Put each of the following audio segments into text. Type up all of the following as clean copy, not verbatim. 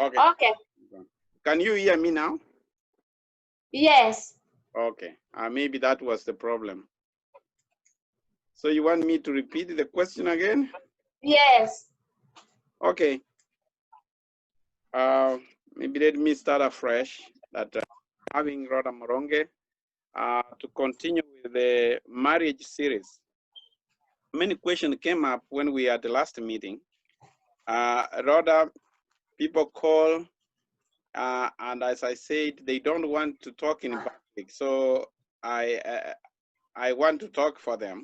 Okay. Okay. Can you hear me now? Yes. Okay. Maybe that was the problem. So you want me to repeat the question again? Yes. Okay. Maybe let me start afresh. That having Rhoda Moronge to continue with the marriage series. Many questions came up when we had the last meeting. Rhoda, people call, and as I said, they don't want to talk in public. So I want to talk for them.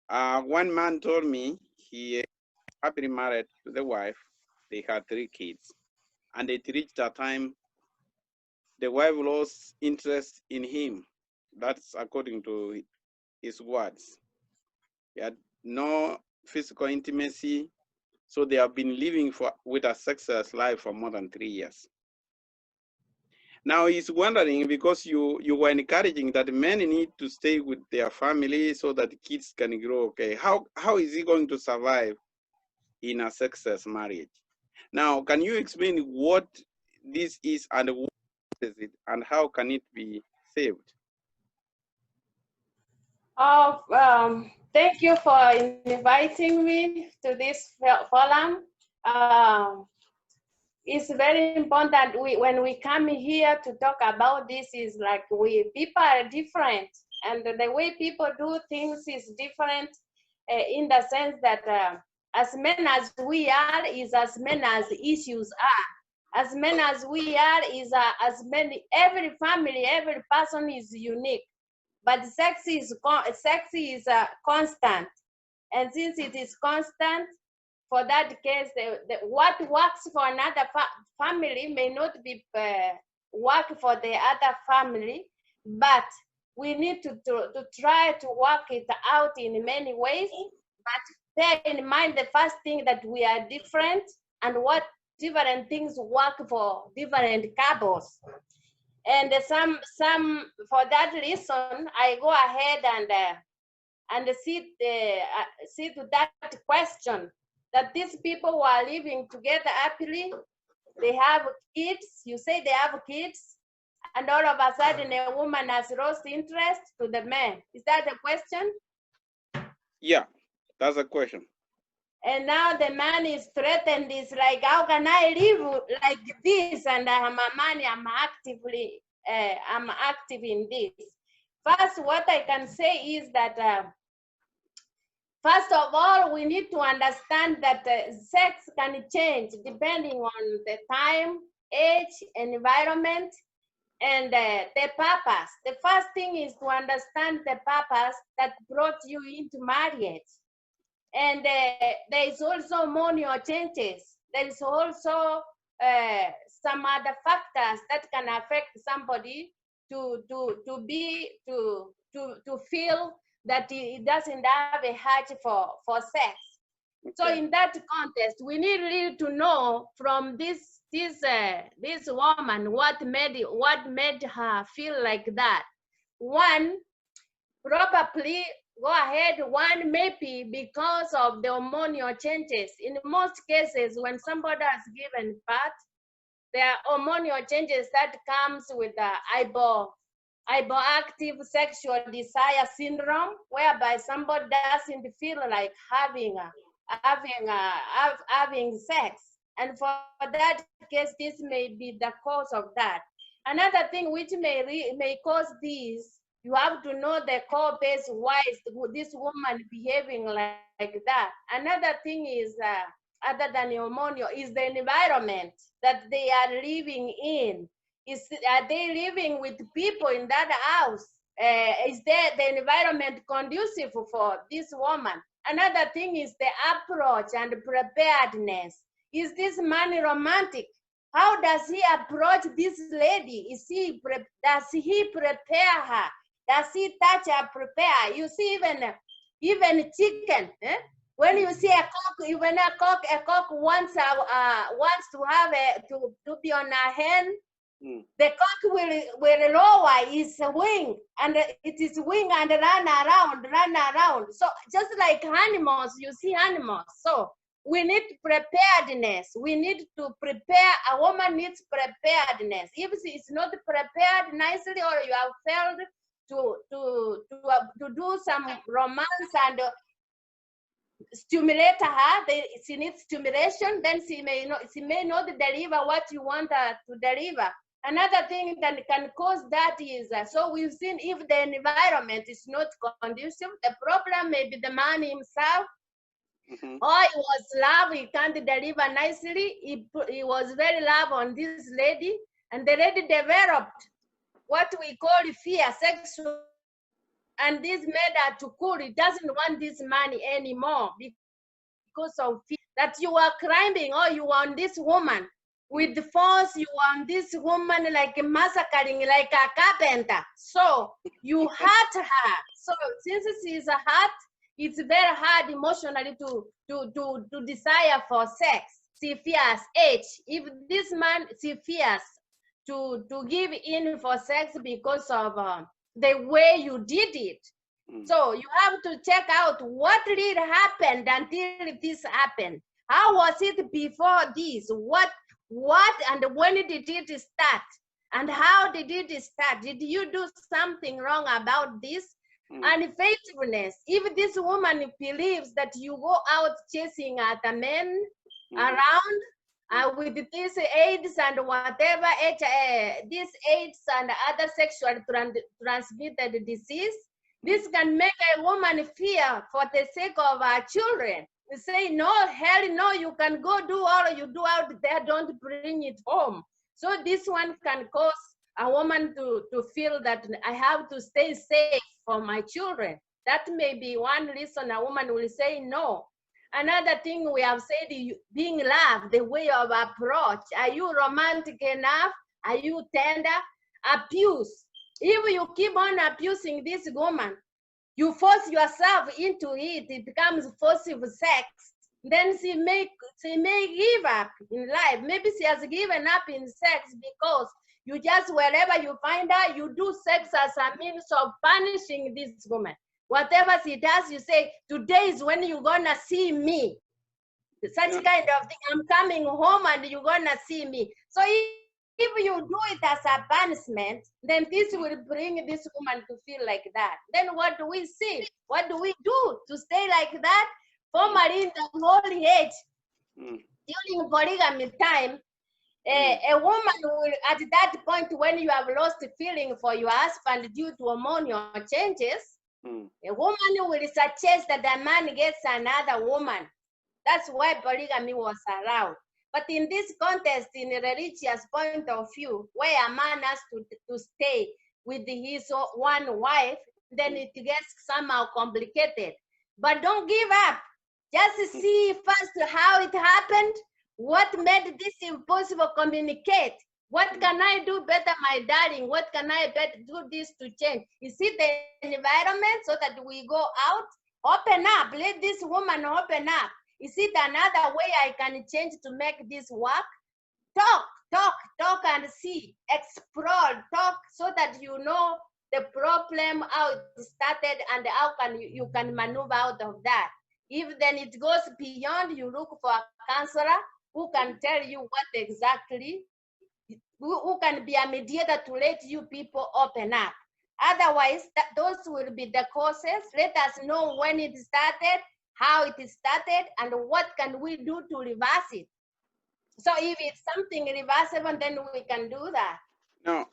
One man told me he happily married to the wife. They had 3 kids, and it reached a time the wife lost interest in him. That's according to his words. He had no physical intimacy, so they have been living with a sexless life for more than 3 years. Now he's wondering, because you were encouraging that men need to stay with their family so that the kids can grow okay. How is he going to survive in a sexless marriage? Now, can you explain what this is and what is it and how can it be saved? Thank you for inviting me to this forum. It's very important when we come here to talk about this is like people are different, and the way people do things is different in the sense that as men as we are is as men as issues are. As men as we are is as many. Every family, every person is unique, but sex is constant, and since it is constant, for that case, what works for another family may not be work for the other family, but we need to try to work it out in many ways. But bear in mind the first thing that we are different, and what different things work for different couples. And some for that reason, I go ahead and see to that question, that these people who are living together happily, they have kids. You say they have kids, and all of a sudden a woman has lost interest to the man. Is that the question? Yeah, that's a question. And now the man is threatened. Is like, how can I live like this? And I am a man. I'm active in this. First, what I can say is that first of all, we need to understand that sex can change depending on the time, age, environment, and the purpose. The first thing is to understand the purpose that brought you into marriage. And there is also hormonal changes. There is also some other factors that can affect somebody to feel that he doesn't have a heart for sex. Okay. So in that context, we need really to know from this woman what made her feel like that. One, probably go ahead. One, maybe because of the hormonal changes. In most cases, when somebody has given birth, there are hormonal changes that comes with the hypoactive sexual desire syndrome, whereby somebody doesn't feel like having sex. And for that case, this may be the cause of that. Another thing which may cause this, you have to know the core base why is this woman behaving like that. Another thing is, other than hormonal, is the environment that they are living in. Are they living with people in that house? Is there the environment conducive for this woman? Another thing is the approach and preparedness. Is this man romantic? How does he approach this lady? Does he prepare her? Does he touch her, prepare? You see, even chicken. When you see a cock, even a cock wants to have to be on a hen. The cock will lower his wing, and it is wing and run around. So just like animals, you see animals. So we need preparedness. We need to prepare. A woman needs preparedness. If she's not prepared nicely, or you have failed to do some romance and stimulate her, she needs stimulation, then she may not deliver what you want her to deliver. Another thing that can cause that is, so we've seen if the environment is not conducive, the problem may be the man himself, or it was love, he can't deliver nicely. He was very love on this lady, and the lady developed what we call fear, sexual, and this made her to cool. He doesn't want this money anymore because of fear that you are climbing, or you are on this woman with force, you are on this woman like massacring, like a carpenter. So you hurt her. So since she is a hurt, it's very hard emotionally to desire for sex. She fears age. If this man, she fears to give in for sex because of the way you did it. So you have to check out what really happened until this happened. How was it before this? What and when did it start? And how did it start? Did you do something wrong about this? And faithfulness. If this woman believes that you go out chasing other men around with this AIDS and whatever, this AIDS and other sexual transmitted disease, this can make a woman fear for the sake of her children. You say, no, hell no, you can go do all you do out there, don't bring it home. So this one can cause a woman to feel that I have to stay safe for my children. That may be one reason a woman will say no. Another thing we have said, being loved, the way of approach. Are you romantic enough? Are you tender? Abuse. If you keep on abusing this woman, you force yourself into it, it becomes forceful sex. Then she may give up in life. Maybe she has given up in sex because you just, wherever you find her, you do sex as a means of punishing this woman. Whatever she does, you say, today is when you're gonna see me. Such kind of thing. I'm coming home and you're gonna see me. So if you do it as a punishment, then this will bring this woman to feel like that. Then what do we see? What do we do to stay like that? Formerly in the old age, during polygamy time, a woman will, at that point when you have lost feeling for your husband due to hormonal changes, a woman will suggest that the man gets another woman. That's why polygamy was allowed. But in this context, in a religious point of view, where a man has to stay with his one wife, then it gets somehow complicated. But don't give up. Just see first how it happened. What made this impossible? Communicate. What can I do better, my darling? What can I better do this to change? You see the environment so that we go out, open up, let this woman open up. Is it another way I can change to make this work? Talk and see, explore, talk so that you know the problem, how it started and how you can maneuver out of that. If then it goes beyond, you look for a counselor who can tell you what exactly, who can be a mediator to let you people open up. Otherwise, those will be the causes. Let us know when it started, how it started, and what can we do to reverse it. So if it's something reversible, then we can do that. Now,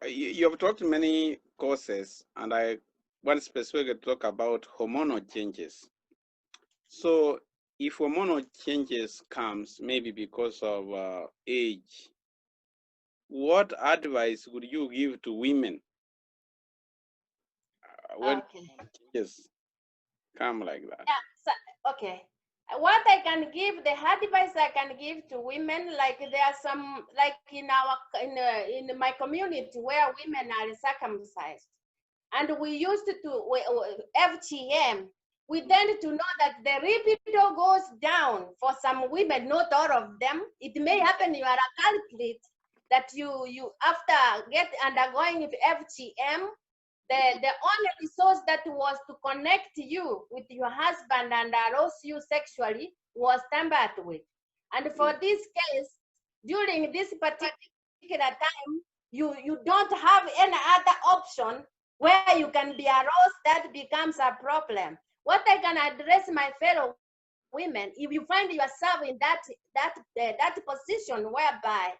you have talked many causes, and I want specifically to talk about hormonal changes. So if hormonal changes comes, maybe because of age, what advice would you give to women when changes come like that? Yeah, so, okay. What I can give, the advice I can give to women, like there are some, like in my community where women are circumcised, and we used to FGM. We tend to know that the libido goes down for some women, not all of them. It may happen you are a culprit that you after undergoing FGM, the only resource that was to connect you with your husband and arouse you sexually was tampered with. And for this case, during this particular time, you don't have any other option where you can be aroused. That becomes a problem. What I can address my fellow women, if you find yourself in that position whereby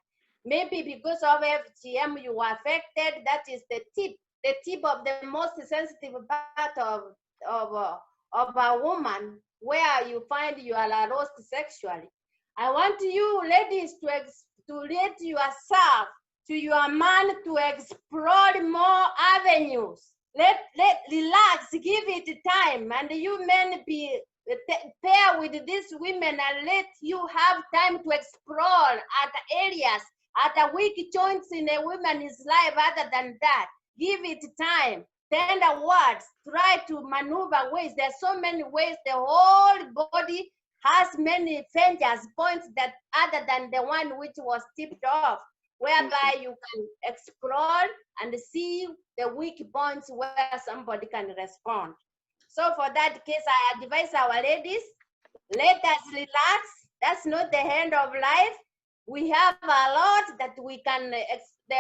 maybe because of FGM you are affected, that is the tip of the most sensitive part of a woman, where you find you are aroused sexually. I want you ladies to let yourself to your man to explore more avenues. Relax, give it time, and you men be pair with these women and let you have time to explore at areas, at the weak joints in a woman's life. Other than that, give it time, tender words, try to maneuver ways. There's so many ways. The whole body has many fingers, points that other than the one which was tipped off, whereby you can explore and see the weak points where somebody can respond. So for that case, I advise our ladies, let us relax. That's not the end of life. We have a lot that we can, the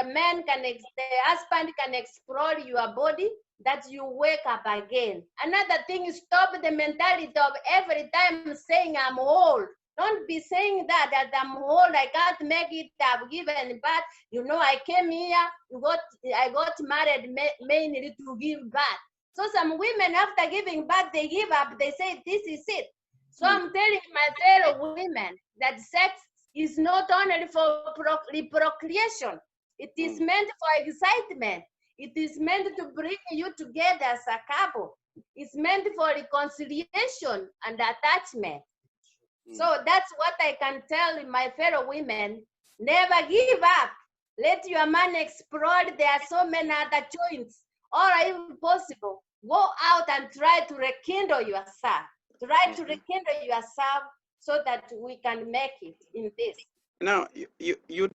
husband can explore your body, that you wake up again. Another thing is, stop the mentality of every time saying I'm old. Don't be saying that I'm old, I can't make it, I've given birth. You know, I came here, I got married mainly to give birth. So some women, after giving birth, they give up, they say, this is it. So I'm telling my fellow women that sex is not only for reprocreation. It is meant for excitement. It is meant to bring you together as a couple. It's meant for reconciliation and attachment. So that's what I can tell my fellow women. Never give up. Let your man explore. There are so many other joints. Or if possible, go out and try to rekindle yourself. Try to rekindle yourself so that we can make it in this. Now, you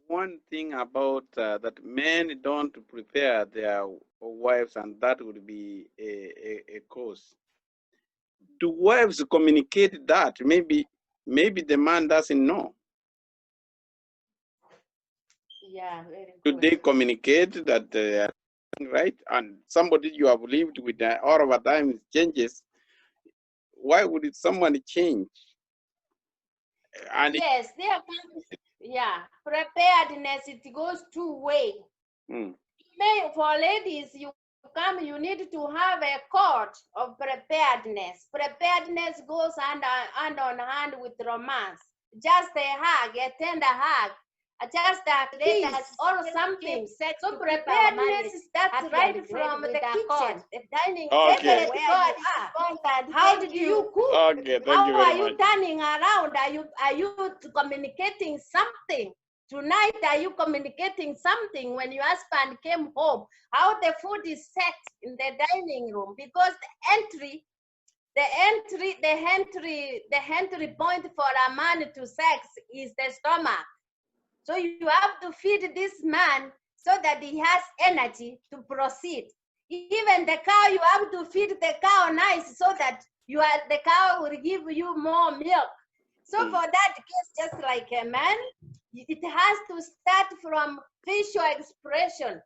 one thing about that men don't prepare their wives, and that would be a cause. Do wives communicate that? Maybe the man doesn't know. Yeah, very Do good. they communicate that right? And somebody you have lived with all over time changes. Why would someone change? And yes, there comes, yeah, preparedness, it goes two ways. For ladies, you need to have a cord of preparedness. Preparedness goes hand on hand with romance. Just a hug, a tender hug, just a kiss or something. So preparedness starts right from the kitchen, the dining okay. table where you are. How did you cook? Okay, thank How you very are you much. turning around? Are you communicating something? Tonight, are you communicating something when your husband came home? How the food is set in the dining room? Because the entry point for a man to sex is the stomach. So you have to feed this man so that he has energy to proceed. Even the cow, you have to feed the cow nice so that the cow will give you more milk. So for that case, just like a man, it has to start from facial expression.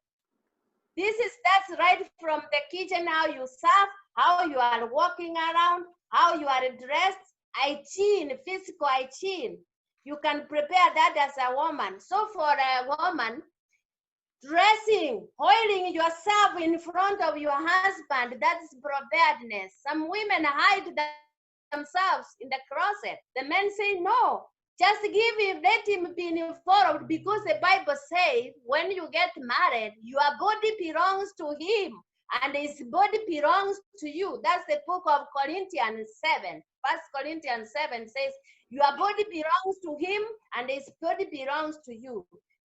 That's right from the kitchen, how you serve, how you are walking around, how you are dressed, hygiene, physical hygiene. You can prepare that as a woman. So for a woman, dressing, oiling yourself in front of your husband, that is preparedness. Some women hide themselves in the closet. The men say no. Just let him be involved, because the Bible says when you get married, your body belongs to him and his body belongs to you. That's the book of Corinthians 7. 1 Corinthians 7 says, your body belongs to him and his body belongs to you.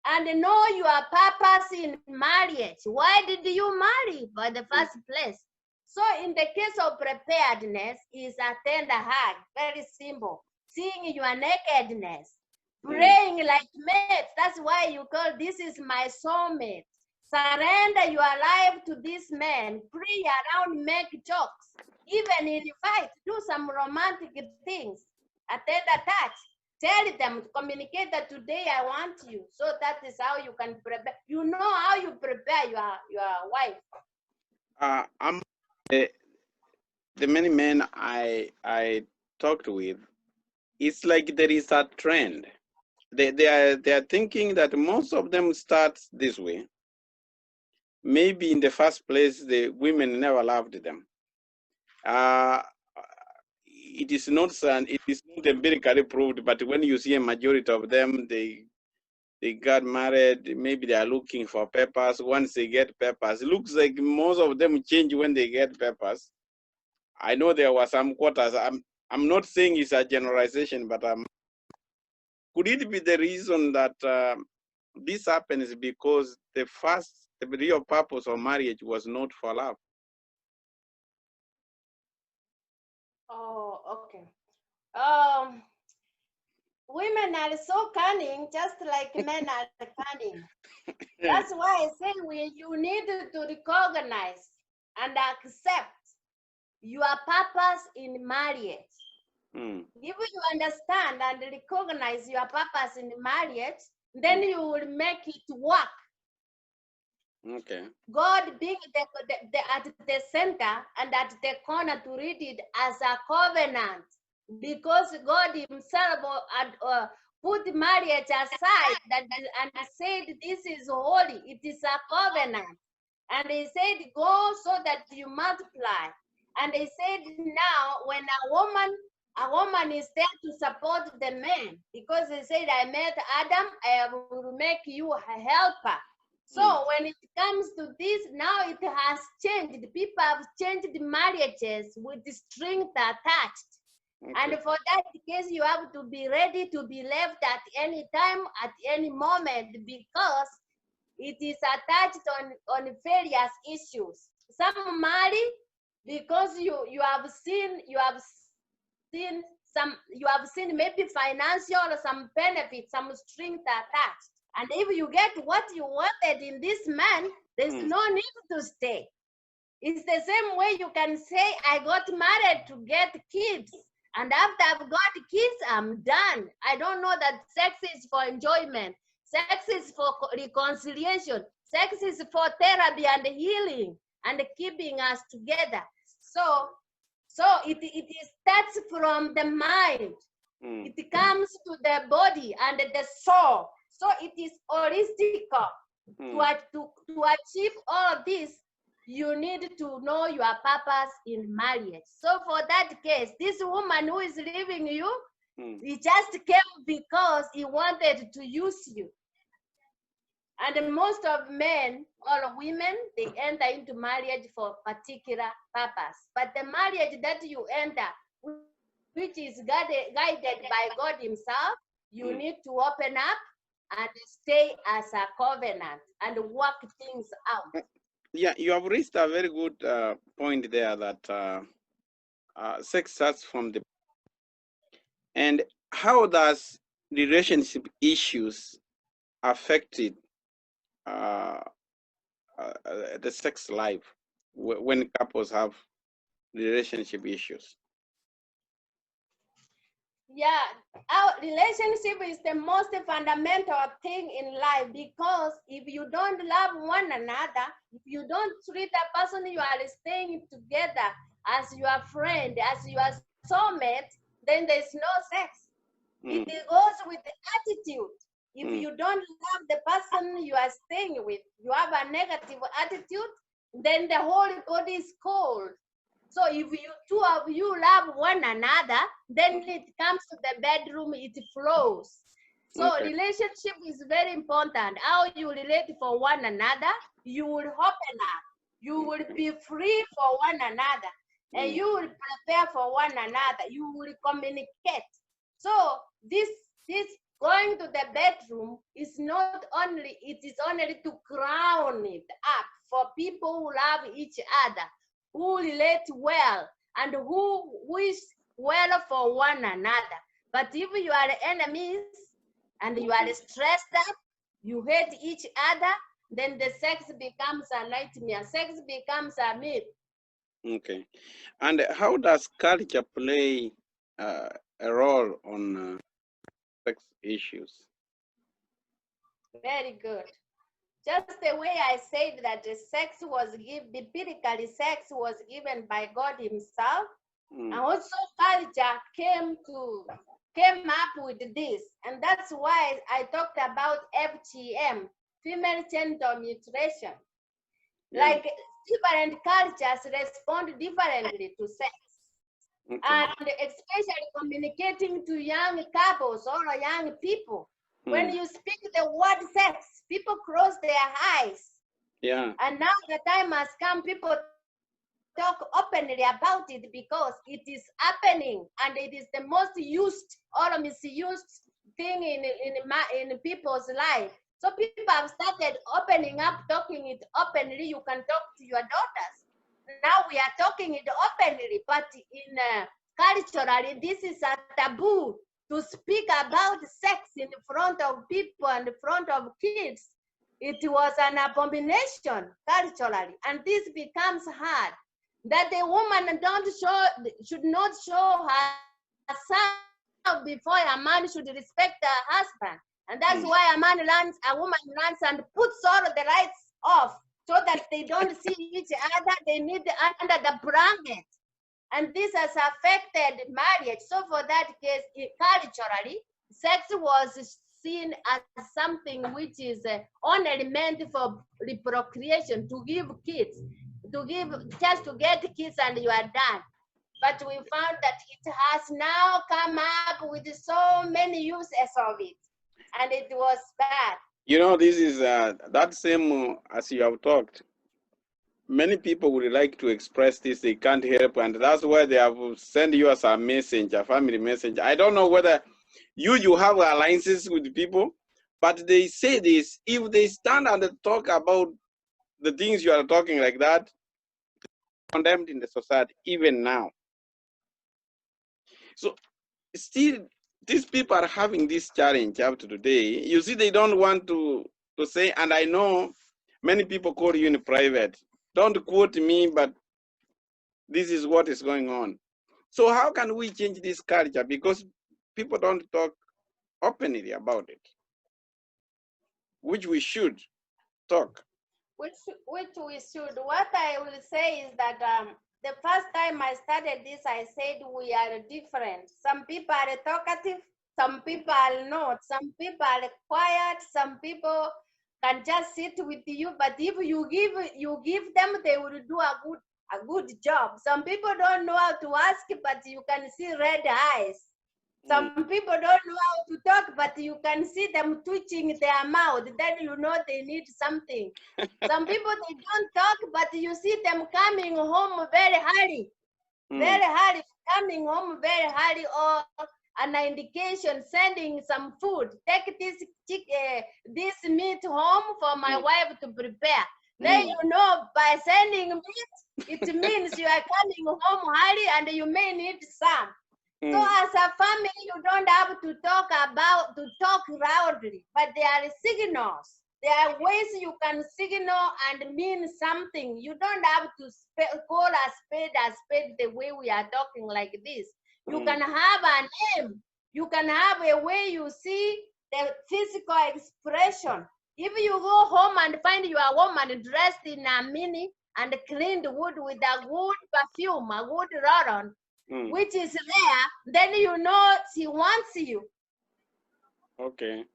And know your purpose in marriage. Why did you marry by the first place? So in the case of preparedness is a tender hug, very simple. Seeing your nakedness, praying like mates. That's why you call this is my soulmate. Surrender your life to this man. Pray around, make jokes. Even in fight, do some romantic things. Attend a touch. Tell them, communicate that today I want you. So that is how you can prepare. You know how you prepare your wife. The many men I talked with, it's like there is a trend. They are thinking that most of them start this way. Maybe in the first place, the women never loved them. It is not empirically proved, but when you see a majority of them, they got married. Maybe they are looking for papers. Once they get papers, it looks like most of them change when they get papers. I know there were some quarters. I'm not saying it's a generalization, but could it be the reason that this happens because the real purpose of marriage was not for love? Oh, okay. Women are so cunning, just like men are cunning. That's why I say you need to recognize and accept your purpose in marriage. Mm. If you understand and recognize your purpose in marriage, then you will make it work. Okay. God being at the center and at the corner to read it as a covenant, because God Himself put marriage aside and said, "This is holy. It is a covenant." And He said, "Go so that you multiply." And He said, "Now, when a woman is there to support the man, because He said, I met Adam, I will make you a helper." So when it comes to this, now it has changed. People have changed marriages with the strings attached. Okay. And for that case, you have to be ready to be left at any time, at any moment, because it is attached on various issues. Some marry because you have seen maybe financial or some benefits, some strings attached. And if you get what you wanted in this man, there's no need to stay. It's the same way you can say, I got married to get kids. And after I've got kids, I'm done. I don't know that sex is for enjoyment. Sex is for reconciliation. Sex is for therapy and healing and keeping us together. So it starts from the mind. It comes to the body and the soul. So it is holistic. To achieve all of this, you need to know your purpose in marriage. So for that case, this woman who is leaving you, he just came because he wanted to use you. And most of men or women, they enter into marriage for a particular purpose. But the marriage that you enter, which is guided by God Himself, you need to open up and stay as a covenant and work things out. Yeah, you have raised a very good point there that sex starts from the. And how does relationship issues affected the sex life when couples have relationship issues? Yeah, our relationship is the most fundamental thing in life, because if you don't love one another, if you don't treat a person you are staying together as your friend, as your soulmate, then there's no sex. It goes with the attitude. If you don't love the person you are staying with, you have a negative attitude, then the whole body is cold. So if you two of you love one another, then it comes to the bedroom, it flows. So relationship is very important. How you relate for one another, you will open up. You will be free for one another. And you will prepare for one another. You will communicate. So this going to the bedroom is not only, it is only to crown it up for people who love each other, who relate well, and who wish well for one another. But if you are enemies and you are stressed up, you hate each other, then the sex becomes a nightmare. Sex becomes a myth. Okay. And how does culture play a role on sex issues? Very good. Just the way I said that the sex was given, biblically, sex was given by God Himself, and also culture came up with this, and that's why I talked about FGM, female genital mutilation. Yeah. Like different cultures respond differently to sex. Okay. And especially communicating to young couples or young people. When you speak the word sex, people close their eyes. Yeah. And now the time has come, people talk openly about it because it is happening and it is the most used or misused thing in people's life. So people have started opening up, talking it openly. You can talk to your daughters. Now we are talking it openly, but in culturally, this is a taboo to speak about sex in front of people and in front of kids. It was an abomination culturally, and this becomes hard. That the woman should not show herself before a man should respect her husband, and that's why a woman learns and puts all the lights off so that they don't see each other. They need under the blanket, and this has affected marriage. So for that case, culturally, sex was seen as something which is only meant for reprocreation, to give kids, just to get kids and you are done. But we found that it has now come up with so many uses of it, and it was bad. You know, this is that same as you have talked. Many people would like to express this, they can't help, and that's why they have sent you as a message, a family message. I don't know whether you have alliances with people, but they say this: if they stand and talk about the things you are talking like that, condemned in the society, even now. So still, these people are having this challenge up to today. You see, they don't want to say, and I know many people call you in private. Don't quote me, but this is what is going on. So how can we change this culture? Because people don't talk openly about it, which we should talk. Which we should. What I will say is that the first time I started this, I said we are different. Some people are talkative, some people are not. Some people are quiet, some people can just sit with you. But if you give them, they will do a good job. Some people don't know how to ask, but you can see red eyes. Some people don't know how to talk, but you can see them twitching their mouth. Then you know they need something. Some people, they don't talk, but you see them coming home very early, coming home very early, or an indication sending some food. Take this meat home for my wife to prepare. Then you know by sending meat, it means you are coming home early and you may need some. So as a family, you don't have to talk loudly, but there are signals. There are ways you can signal and mean something. You don't have to call a spade the way we are talking like this. You can have a name. You can have a way you see the physical expression. If you go home and find your woman dressed in a mini and cleaned wood with a good perfume, a good roll-on, which is there, then you know she wants you. Okay.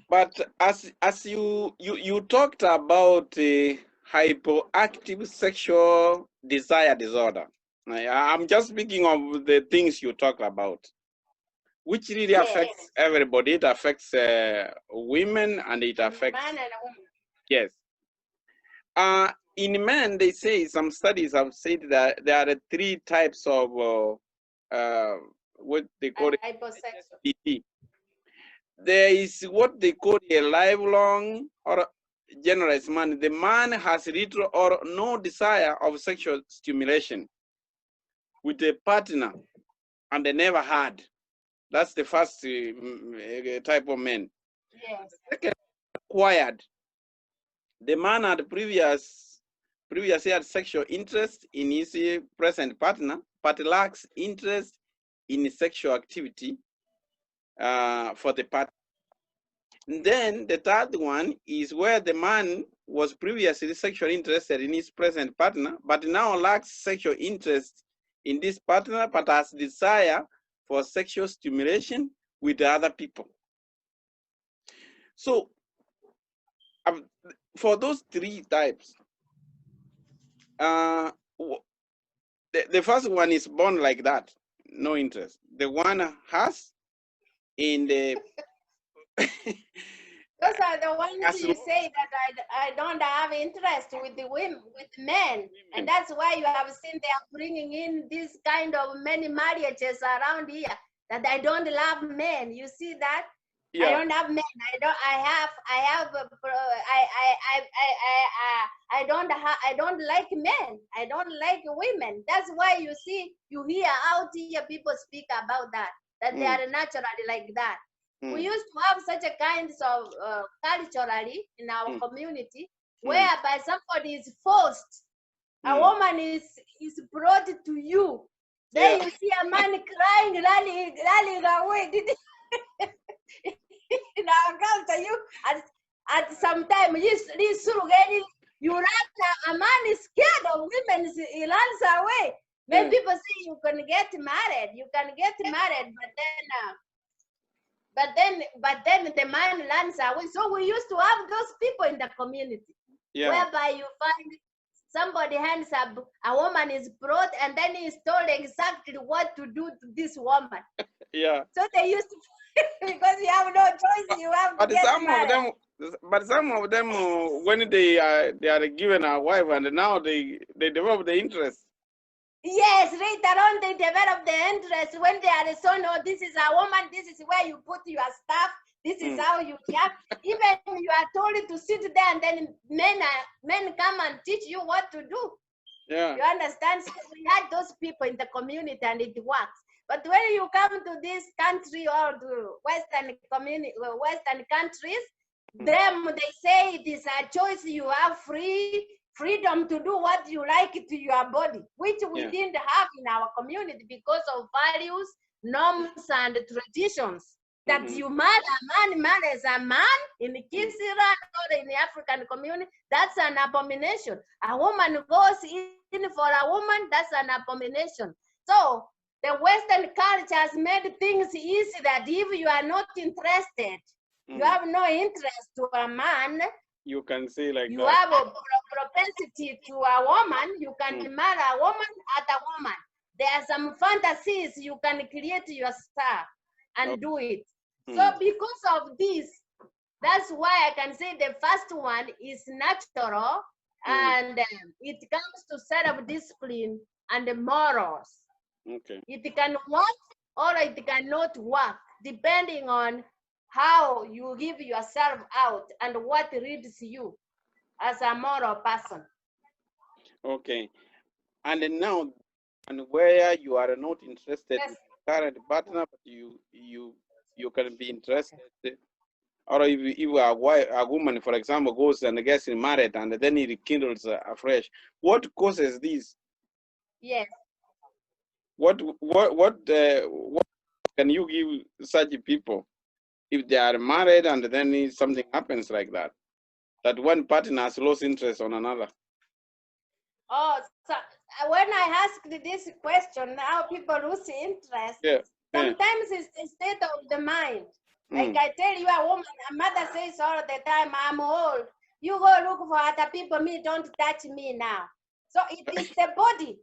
But as you talked about hypoactive sexual desire disorder. I'm just speaking of the things you talked about, which really affects everybody. It affects women and it affects man and woman. Yes. In men, they say some studies have said that there are three types of what they call it. There is what they call a lifelong or generous man. The man has little or no desire of sexual stimulation with a partner, and they never had. That's the first type of men. Yes. Second, acquired. The man had previously had sexual interest in his present partner, but lacks interest in sexual activity for the partner. And then the third one is where the man was previously sexually interested in his present partner, but now lacks sexual interest in this partner, but has desire for sexual stimulation with other people. So for those three types, the first one is born like that, no interest. The one has in the Those are the ones you say that I don't have interest with the women, with men, and that's why you have seen they are bringing in this kind of many marriages around here. That I don't love men. You see that? Yeah. I don't have men. I don't like men. I don't like women. That's why you see, you hear out here people speak about that they are naturally like that. We used to have such a kinds of culturally in our community, whereby somebody is forced. A woman is brought to you. Then you see a man crying, running away. In our culture, you at some time you run. A man is scared of women. He runs away. When people say you can get married, but then the man runs away. So we used to have those people in the community, whereby you find somebody hands up, a woman is brought, and then he's told exactly what to do to this woman. Yeah. So they used to, because you have no choice, you have to get married. But some of them, when they are given a wife, and now they develop the interest. Yes, later on they develop the interest when they are so, no, this is a woman, this is where you put your stuff, this is how you react. Even you are told to sit there, and then men come and teach you what to do. Yeah. You understand? So we had those people in the community and it works. But when you come to this country or to Western countries, them, they say it is a choice, you have freedom to do what you like to your body, which we didn't have in our community because of values, norms, and traditions. That you marry a man marries a man in the Kisiran or in the African community, that's an abomination. A woman goes in for a woman, that's an abomination. So the Western culture has made things easy that if you are not interested, you have no interest to a man, you can say like you that. have a propensity to a woman, you can marry a woman at a woman. There are some fantasies you can create yourself and do it. So because of this, that's why I can say the first one is natural, and it comes to self-discipline and morals. Okay. It can work or it cannot work, depending on how you give yourself out and what reads you as a moral person. Okay. And then now, and where you are not interested in your current partner, but you can be interested, or if a woman, for example, goes and gets married and then it rekindles afresh. What causes this? Yes. What can you give such people if they are married and then something happens like that? That one partner has lost interest on another. Oh, so when I asked this question, now people lose interest. Yeah. Sometimes it's the state of the mind. Like I tell you, a woman, a mother says all the time, I'm old. You go look for other people, me, don't touch me now. So it is the body.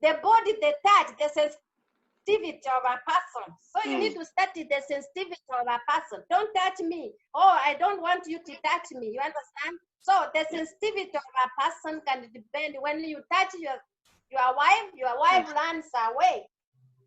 The body, the touch, the sensitivity of a person. So you need to study the sensitivity of a person. Don't touch me. Oh, I don't want you to touch me. You understand? So the sensitivity of a person can depend. When you touch your wife runs away.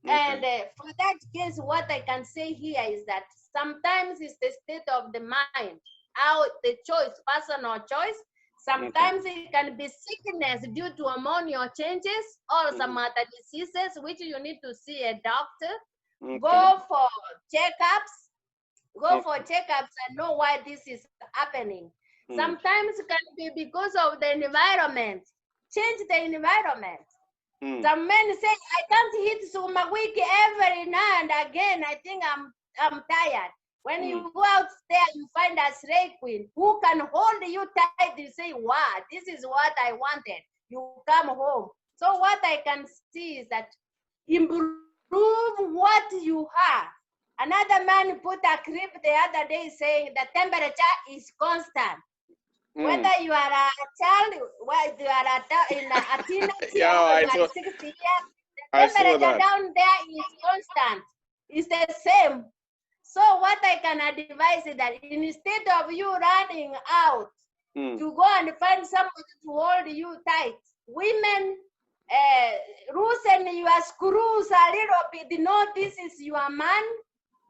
Okay. And for that case, what I can say here is that sometimes it's the state of the mind, how the choice, personal choice. Sometimes it can be sickness due to hormonal changes or some other diseases, which you need to see a doctor. Go for checkups. Go for checkups and know why this is happening. Sometimes it can be because of the environment. Change the environment. Some men say, I can't hit sukuma wiki every now and again. I think I'm tired. When you go out there, you find a slave queen who can hold you tight. You say, wow, this is what I wanted. You come home. So what I can see is that improve what you have. Another man put a clip the other day saying the temperature is constant. Whether you are a child, whether you are a teenager, Yeah, or you are 60 years, the I saw temperature that. down there is constant. It's the same. So what I can advise is that instead of you running out to go and find somebody to hold you tight, women loosen your screws a little bit. You know, this is your man.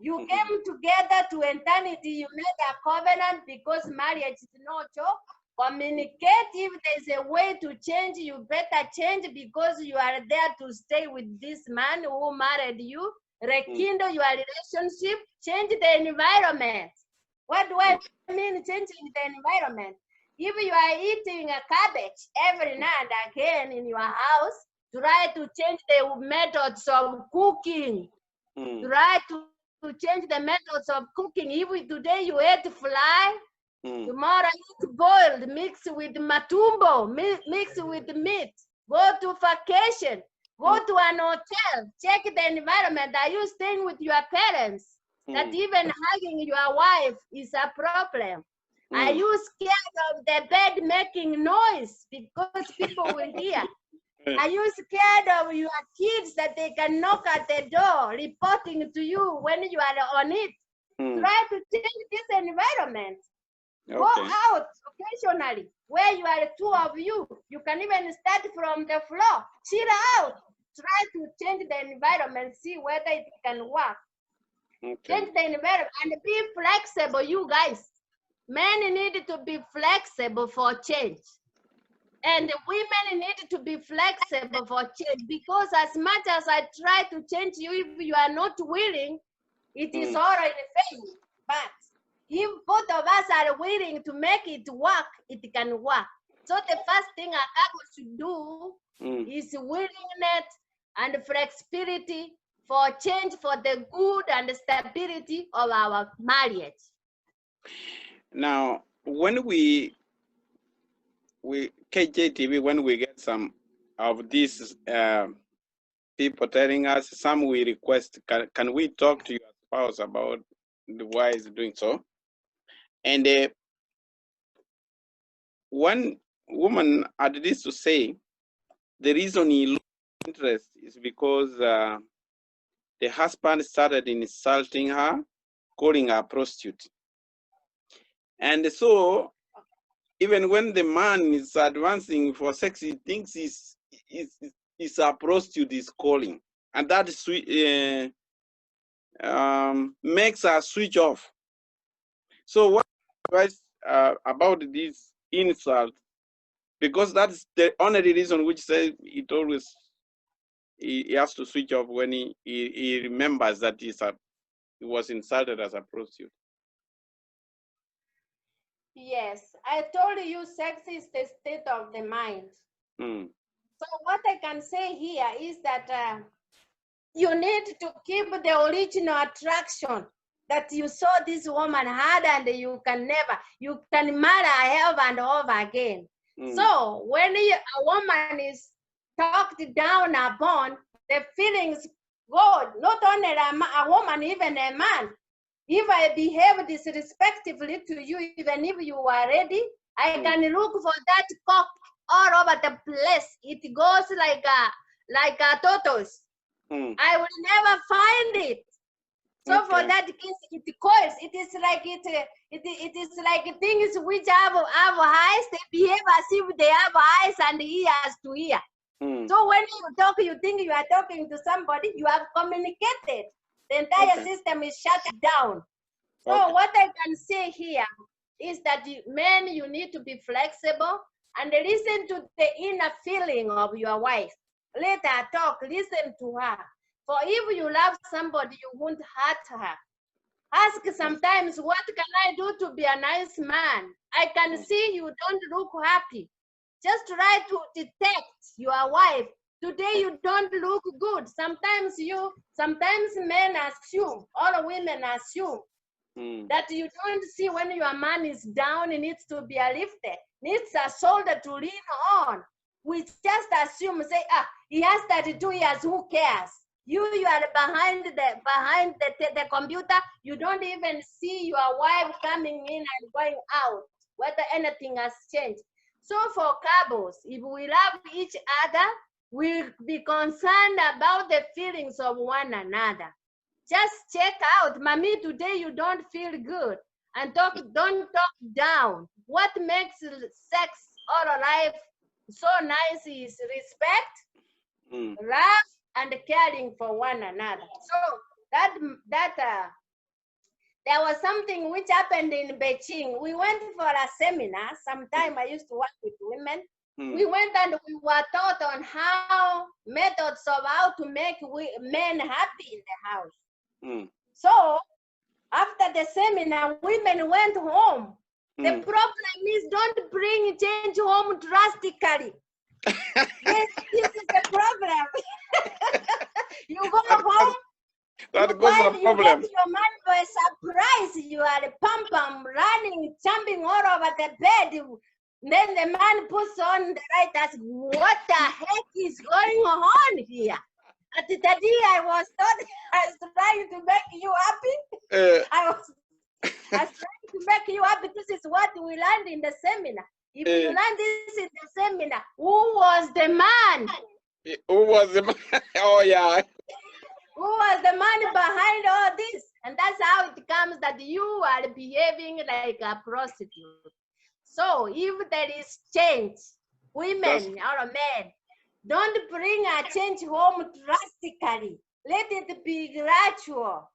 You came together to eternity. You made a covenant because marriage is no joke. Communicate. If there's a way to change, you better change because you are there to stay with this man who married you. Rekindle your relationship. Change the environment. What do I mean changing the environment? If you are eating a cabbage every now and again in your house, try to change the methods of cooking. Try to change the methods of cooking. If today you ate fly, tomorrow eat boiled, mix with matumbo, mix with meat. Go to vacation. Go to an hotel. Check the environment. Are you staying with your parents? That even hugging your wife is a problem. Are you scared of the bed making noise because people will hear? Are you scared of your kids that they can knock at the door reporting to you when you are on it? Try to change this environment. Go out occasionally where you are two of you. You can even start from the floor. Chill out. Try to change the environment. See whether it can work. Change the environment and be flexible, you guys. Men need to be flexible for change. And women need to be flexible for change because as much as I try to change you, if you are not willing, it is already failing. But if both of us are willing to make it work, it can work. So the first thing a couple should do is willingness and flexibility for change for the good and stability of our marriage. Now, when we KJTV, when we get some of these people telling us, some we request, can we talk to your spouse about why is doing so? And one woman had this to say, the reason he lost interest is because the husband started insulting her, calling her a prostitute. And so even when the man is advancing for sex, he thinks he's a prostitute is calling. And that makes her switch off. So what advice about this insult? Because that's the only reason which says it always he has to switch off when he remembers that he was insulted as a prostitute. Yes, I told you sex is the state of the mind. So what I can say here is that you need to keep the original attraction that you saw this woman had, and you can marry her over and over again. So when a woman is talked down upon, the feelings go, not only a woman, even a man. If I behave disrespectfully to you, even if you are ready, I can look for that cock all over the place. It goes like a tortoise. I will never find it. So for that case, it coils. It is like things which have eyes. They behave as if they have eyes and ears to hear. So when you talk, you think you are talking to somebody. You have communicated. The entire system is shut down. So what I can say here is that men, you need to be flexible and listen to the inner feeling of your wife. Let her talk, listen to her. For if you love somebody, you won't hurt her. Ask sometimes, what can I do to be a nice man? I can see you don't look happy. Just try to detect your wife. Today you don't look good. Sometimes men assume, all women assume that you don't see when your man is down, he needs to be lifted, needs a shoulder to lean on. We just assume, say, he has 32 years, who cares? You are behind the computer. You don't even see your wife coming in and going out, whether anything has changed. So for couples, if we love each other, we'll be concerned about the feelings of one another. Just check out, mommy, today you don't feel good. And don't talk down. What makes sex or life so nice is respect, love, and caring for one another. So there was something which happened in Beijing. We went for a seminar. Sometime I used to work with women. We went and we were taught on how methods of how to make men happy in the house. So after the seminar, women went home. The problem is, don't bring change home drastically. This is the problem. You go home, that goes the problem. You get your man by surprise. You are pum running, jumping all over the bed. Then the man puts on the right, asks, what the heck is going on here? At the day I was trying to make you happy. I was trying to make you happy. This is what we learned in the seminar. If you learn this in the seminar, who was the man? Who was the man? Oh, yeah. Who was the man behind all this? And that's how it comes that you are behaving like a prostitute. So if there is change, women or men, don't bring a change home drastically. Let it be gradual.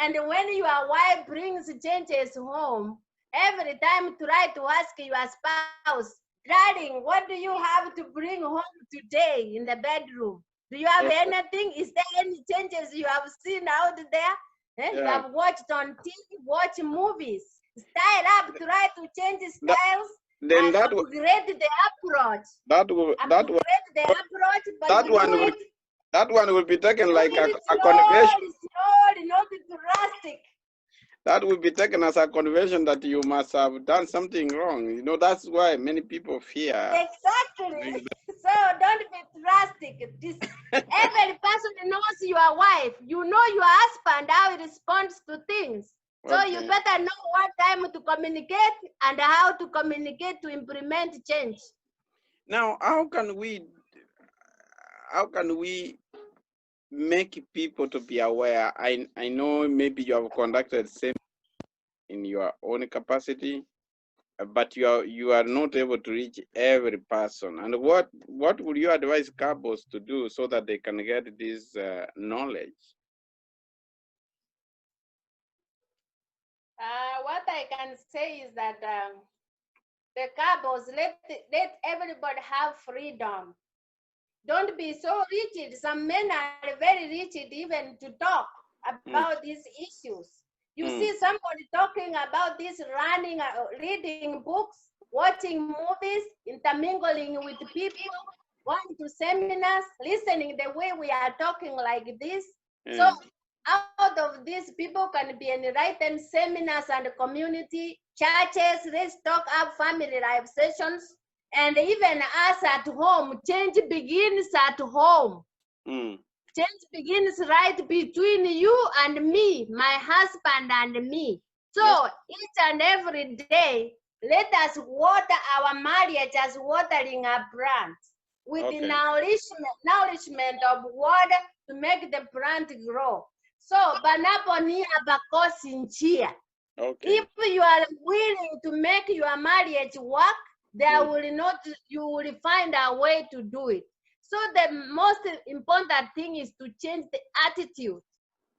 And when your wife brings changes home, every time try to ask your spouse, darling, what do you have to bring home today in the bedroom? Do you have anything? Is there any changes you have seen out there? You have watched on TV, watch movies. Style up, try to change styles. Then that will upgrade the approach. That one will be taken like a confession. Slowly, not drastic. That will be taken as a confession that you must have done something wrong. You know, that's why many people fear. Exactly. So don't be drastic. Every person knows your wife. You know your husband, how he responds to things. So you better know what time to communicate and how to communicate to implement change. Now, how can we make people to be aware? I know maybe you have conducted same in your own capacity, but you are not able to reach every person. And what would you advise couples to do so that they can get this knowledge? What I can say is that the couples, let everybody have freedom. Don't be so rigid. Some men are very rigid even to talk about these issues. You see somebody talking about this, running, reading books, watching movies, intermingling with people, going to seminars, listening the way we are talking like this. So out of this, people can be enlightened. Seminars and community, churches, let's talk up family life sessions. And even us at home, change begins at home. Change begins right between you and me, my husband and me. So each and every day, let us water our marriage as watering a plant with the nourishment of water to make the plant grow. So, banaponi abakosinchia. If you are willing to make your marriage work, you will find a way to do it. So the most important thing is to change the attitude.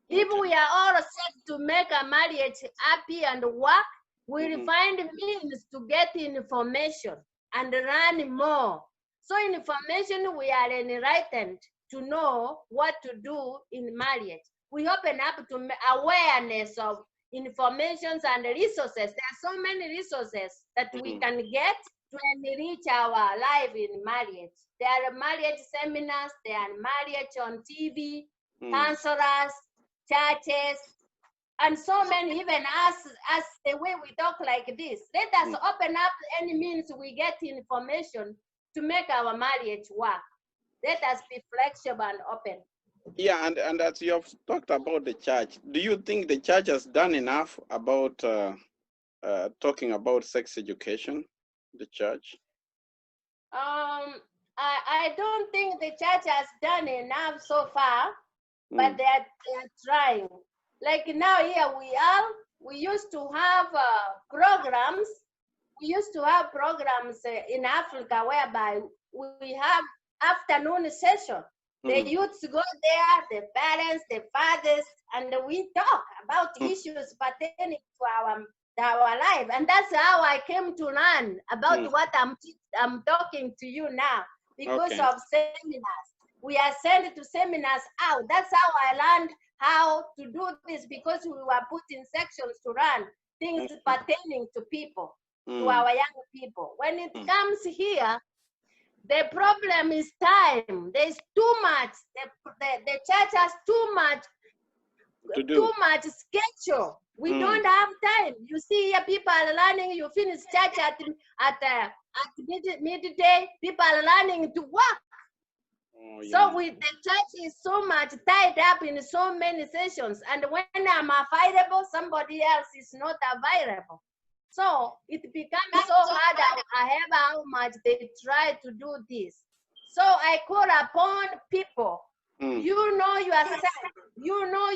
If we are all set to make a marriage happy and work, we will find means to get information and learn more. So information, we are enlightened to know what to do in marriage. We open up to awareness of informations and resources. There are so many resources that we can get to enrich our life in marriage. There are marriage seminars, there are marriage on TV, counselors, churches, and so many, even us, the way we talk like this. Let us open up any means we get information to make our marriage work. Let us be flexible and open. Yeah, and as you have talked about the church, do you think the church has done enough about talking about sex education, the church? I don't think the church has done enough so far, but they are trying. Like now here we used to have programs. We used to have programs in Africa whereby we have afternoon session. The youths go there, the parents, the fathers, and we talk about issues pertaining to our life. And that's how I came to learn about what I'm talking to you now, because of seminars. We are sent to seminars out. That's how I learned how to do this, because we were put in sections to run things pertaining to people, to our young people. When it comes here, the problem is time. There's too much. The church has too much schedule. We don't have time. You see here, people are learning. You finish church at midday. People are learning to work. So the church is so much tied up in so many sessions. And when I'm available, somebody else is not available. So it becomes so hard, however how much they try to do this. So I call upon people, you know yourself, you know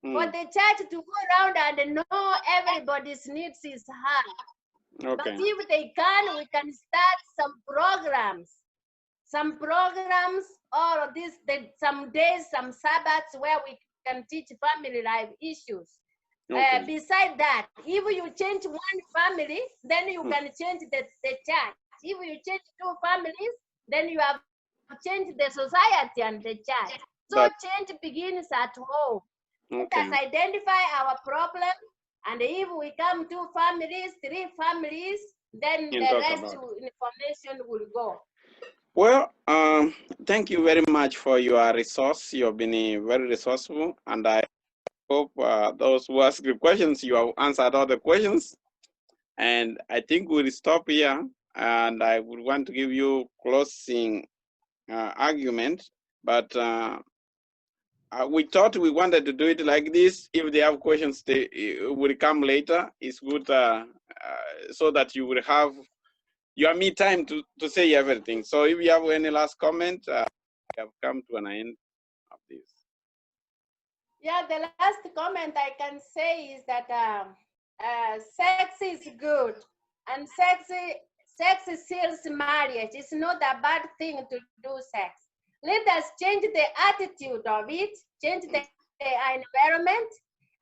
for the church to go around and know everybody's needs is hard. But if they can, we can start some programs or some days, some Sabbaths where we can teach family life issues. Beside that, if you change one family, then you can change the church. If you change two families, then you have changed the society and the church. So change begins at home. Let us identify our problem, and if we come 2 families, 3 families, then the rest information will go. Well, thank you very much for your resource. You have been very resourceful, and I hope those who asked the questions, you have answered all the questions. And I think we'll stop here, and I would want to give you closing argument, but we thought we wanted to do it like this. If they have questions, they will come later. It's good so that you will have your me time to say everything. So if you have any last comment, we have come to an end of this. Yeah, the last comment I can say is that sex is good, and sex seals marriage. It's not a bad thing to do sex. Let us change the attitude of it, change the environment,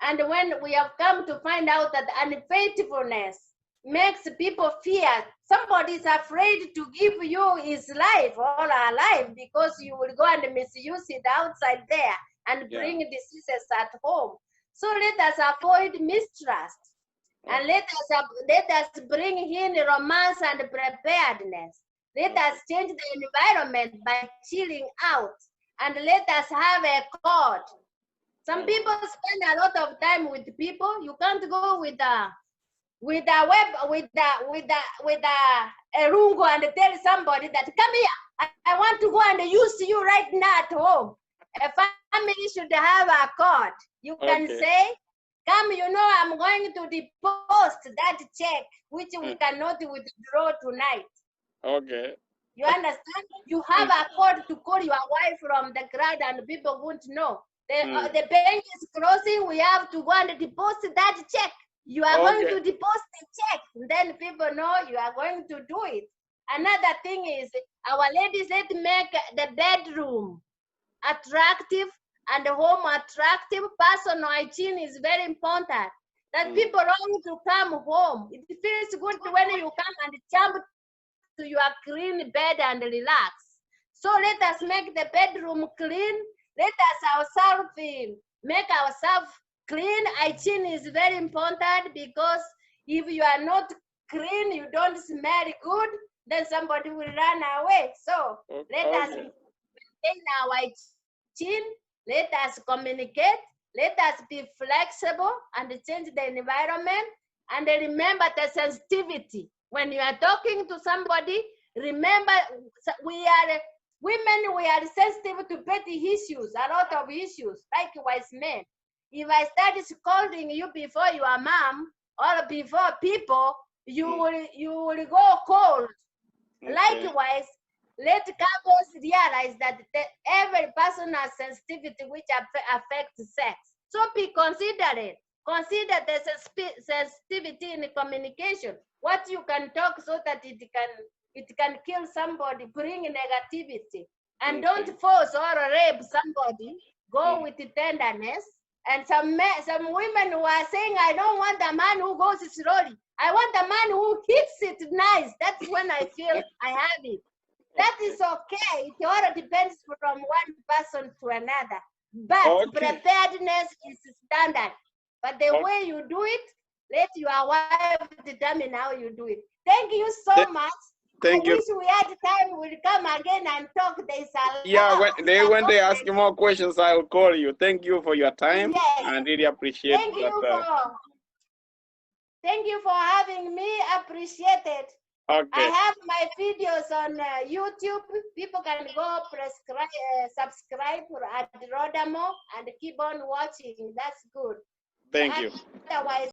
and when we have come to find out that unfaithfulness makes people fear, somebody is afraid to give you his life, all our life, because you will go and misuse it outside there and bring diseases at home. So let us avoid mistrust, and let us bring in romance and preparedness. Let us change the environment by chilling out, and let us have a code. Some people spend a lot of time with people. You can't go with a rungo and tell somebody that, come here, I want to go and use you right now at home. A family should have a code. You can say, come, you know, I'm going to deposit that check, which we cannot withdraw tonight. Okay. You understand? You have a code to call your wife from the crowd and people won't know. The bank is closing, we have to go and deposit that check. You are going to deposit the check, then people know you are going to do it. Another thing is, our ladies, let's make the bedroom attractive and the home attractive. Personal hygiene is very important. That people long to come home. It feels good when you come and jump to your clean bed and relax. So let us make the bedroom clean. Let us ourselves make ourselves Clean hygiene is very important, because if you are not clean, you don't smell good, then somebody will run away. So let us maintain our hygiene, let us communicate, let us be flexible and change the environment. And remember the sensitivity. When you are talking to somebody, remember we are women, we are sensitive to petty issues, a lot of issues, likewise men. If I start scolding you before your mom or before people, you will go cold. Likewise, let couples realize that every person has sensitivity which affects sex. So be considerate. Consider the sensitivity in communication. What you can talk so that it can kill somebody, bring negativity. And don't force or rape somebody. Go with tenderness. And some women who are saying, I don't want a man who goes slowly. I want a man who hits it nice. That's when I feel I have it. That is okay. It all depends from one person to another. But preparedness is standard. But the way you do it, let your wife determine how you do it. Thank you so much. Thank you. I wish we had time. We'll come again and talk. There's a lot. Yeah, when they ask you more questions, I'll call you. Thank you for your time. Yes. And really appreciate Thank you for having me. Appreciate it. Okay. I have my videos on YouTube. People can go subscribe at Rodamo and keep on watching. That's good. Thank you. Otherwise,